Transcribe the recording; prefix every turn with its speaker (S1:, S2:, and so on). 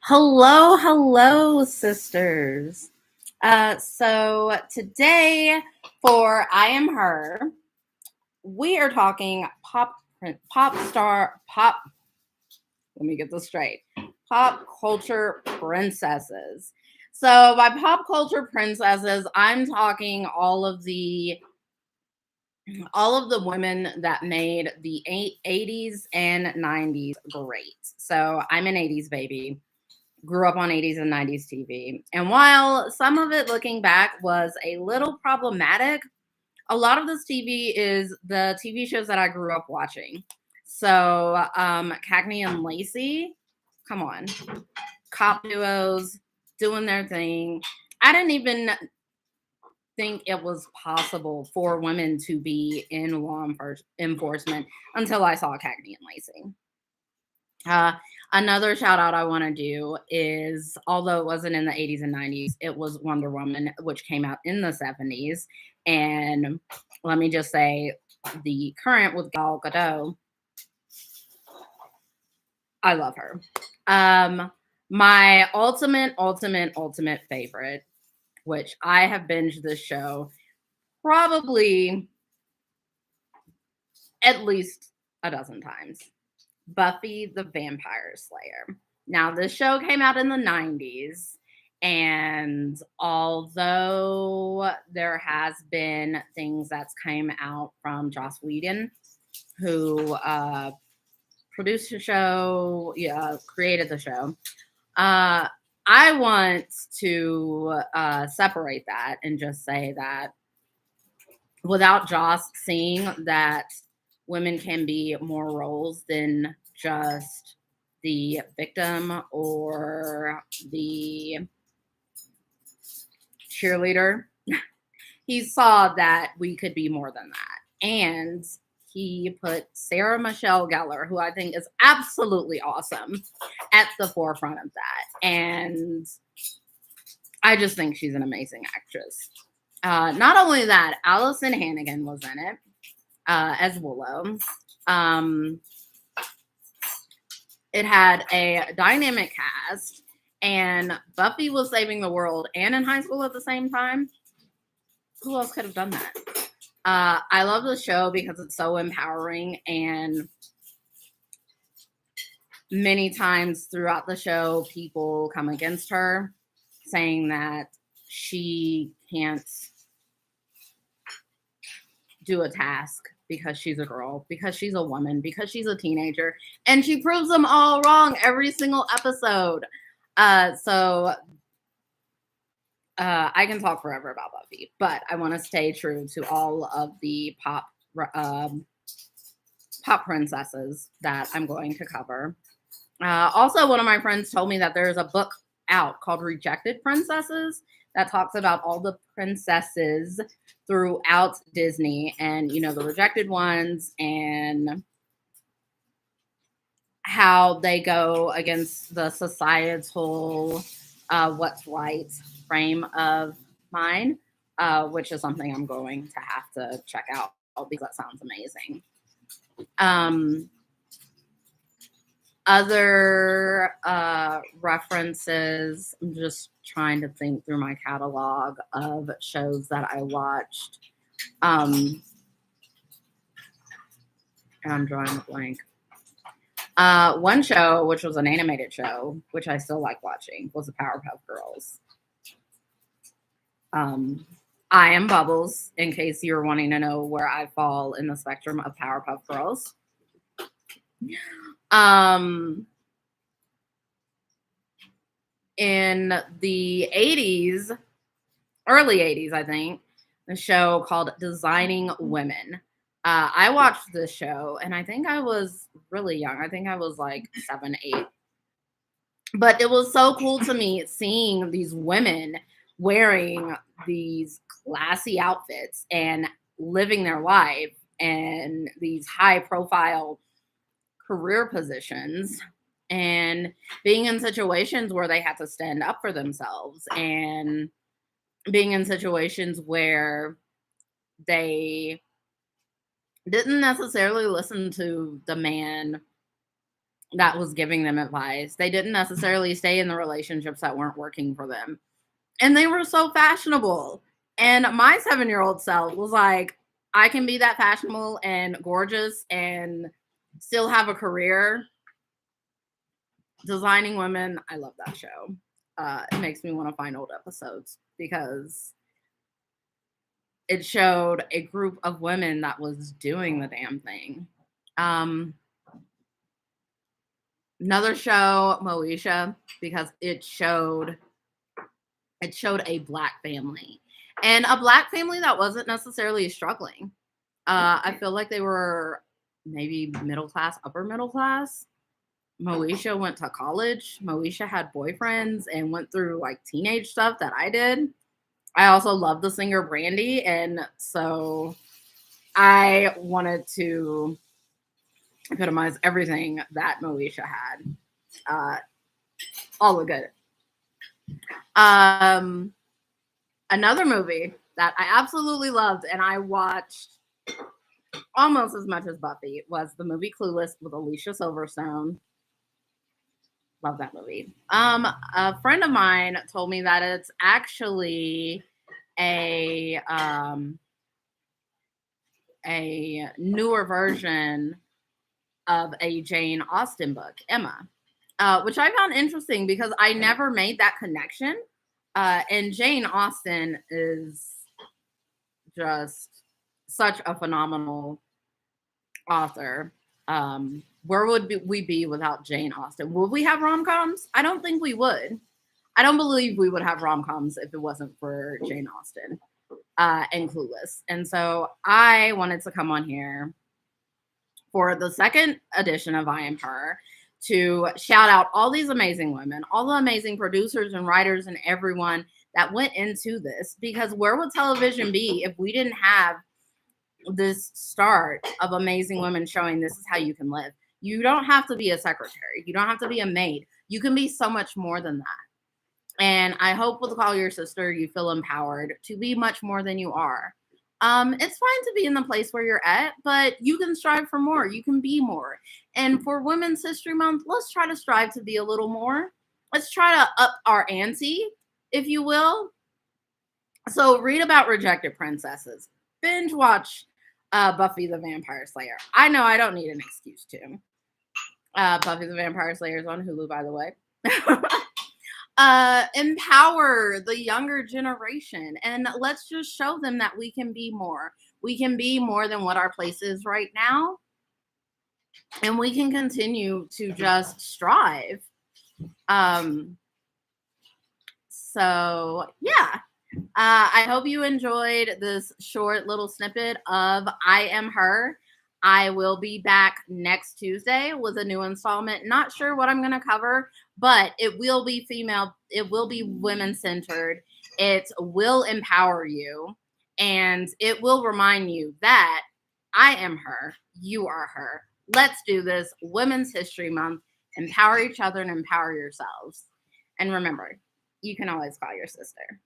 S1: Hello, hello, sisters. So today for I Am Her, we are talking pop star, pop, let me get this straight, pop culture princesses. So by pop culture princesses, I'm talking all of the women that made the 80s and 90s great. So I'm an 80s baby, grew up on 80s and 90s TV. And while some of it looking back was a little problematic, a lot of this TV is the TV shows that I grew up watching. So, Cagney and Lacey, come on, cop duos doing their thing. I didn't even think it was possible for women to be in law enforcement until I saw Cagney and Lacey. Uh, Another shout out I want to do is, although it wasn't in the 80s and 90s, it was Wonder Woman, which came out in the 70s. And let me just say, the current with Gal Gadot, I love her. My ultimate favorite, which I have binged this show probably at least a dozen times. Buffy the Vampire Slayer. Now, this show came out in the 90s, and although there has been things that's came out from Joss Whedon, who produced the show, created the show, I want to separate that and just say that without Joss seeing that women can be more roles than just the victim or the cheerleader. He saw that we could be more than that. And he put Sarah Michelle Gellar, who I think is absolutely awesome, at the forefront of that. And I just think she's an amazing actress. Not only that, Allison Hannigan was in it as Willow. It had a dynamic cast, and Buffy was saving the world and in high school at the same time. Who else could have done that? I love the show because it's so empowering, and many times throughout the show, people come against her saying that she can't do a task because she's a girl, because she's a woman, because she's a teenager, and she proves them all wrong every single episode. So I can talk forever about Buffy, but I want to stay true to all of the pop princesses that I'm going to cover. Also, one of my friends told me that there's a book out called Rejected Princesses that talks about all the princesses throughout Disney and, the rejected ones and how they go against the societal what's right frame of mind, which is something I'm going to have to check out because that sounds amazing. Other references, I'm just trying to think through my catalog of shows that I watched. And I'm drawing a blank. One show, which was an animated show, which I still like watching, was the Powerpuff Girls. I am Bubbles, in case you're wanting to know where I fall in the spectrum of Powerpuff Girls. In the 80s, early 80s, I think, a show called Designing Women. I watched this show, and I think I was really young. I think I was like 7, 8. But it was so cool to me seeing these women wearing these classy outfits and living their life and these high profile career positions and being in situations where they had to stand up for themselves and being in situations where they didn't necessarily listen to the man that was giving them advice. They didn't necessarily stay in the relationships that weren't working for them. And they were so fashionable. And my 7-year-old self was like, I can be that fashionable and gorgeous and still have a career designing women. I love that show. It makes me want to find old episodes because it showed a group of women that was doing the damn thing. Another show, Moesha, because it showed a Black family, and a Black family that wasn't necessarily struggling. I feel like they were maybe middle class, upper middle class. Moesha went to college. Moesha had boyfriends and went through like teenage stuff that I did. I also love the singer Brandy, and so I wanted to epitomize everything that Moesha had. All the good. Another movie that I absolutely loved and I watched almost as much as Buffy was the movie Clueless with Alicia Silverstone. Love that movie. A friend of mine told me that it's actually a newer version of a Jane Austen book, Emma, which I found interesting because I never made that connection. And Jane Austen is just such a phenomenal author. Where would we be without Jane Austen? Would we have rom-coms? I don't think we would. I don't believe we would have rom-coms if it wasn't for Jane Austen and Clueless. And so I wanted to come on here for the second edition of I Am Her to shout out all these amazing women, all the amazing producers and writers and everyone that went into this, because where would television be if we didn't have this start of amazing women showing this is how you can live? You don't have to be a secretary. You don't have to be a maid. You can be so much more than that. And I hope with Call Your Sister, you feel empowered to be much more than you are. It's fine to be in the place where you're at, but you can strive for more. You can be more. And for Women's History Month, let's try to strive to be a little more. Let's try to up our ante, if you will. So read about rejected princesses. Binge watch Buffy the Vampire Slayer. I know I don't need an excuse to. Buffy the Vampire Slayer is on Hulu, by the way. Empower the younger generation, and let's just show them that we can be more. We can be more than what our place is right now, and we can continue to just strive. So yeah. I hope you enjoyed this short little snippet of I Am Her. I will be back next Tuesday with a new installment. Not sure what I'm going to cover, but it will be female. It will be women-centered. It will empower you, and it will remind you that I am her. You are her. Let's do this. Women's History Month. Empower each other and empower yourselves. And remember, you can always call your sister.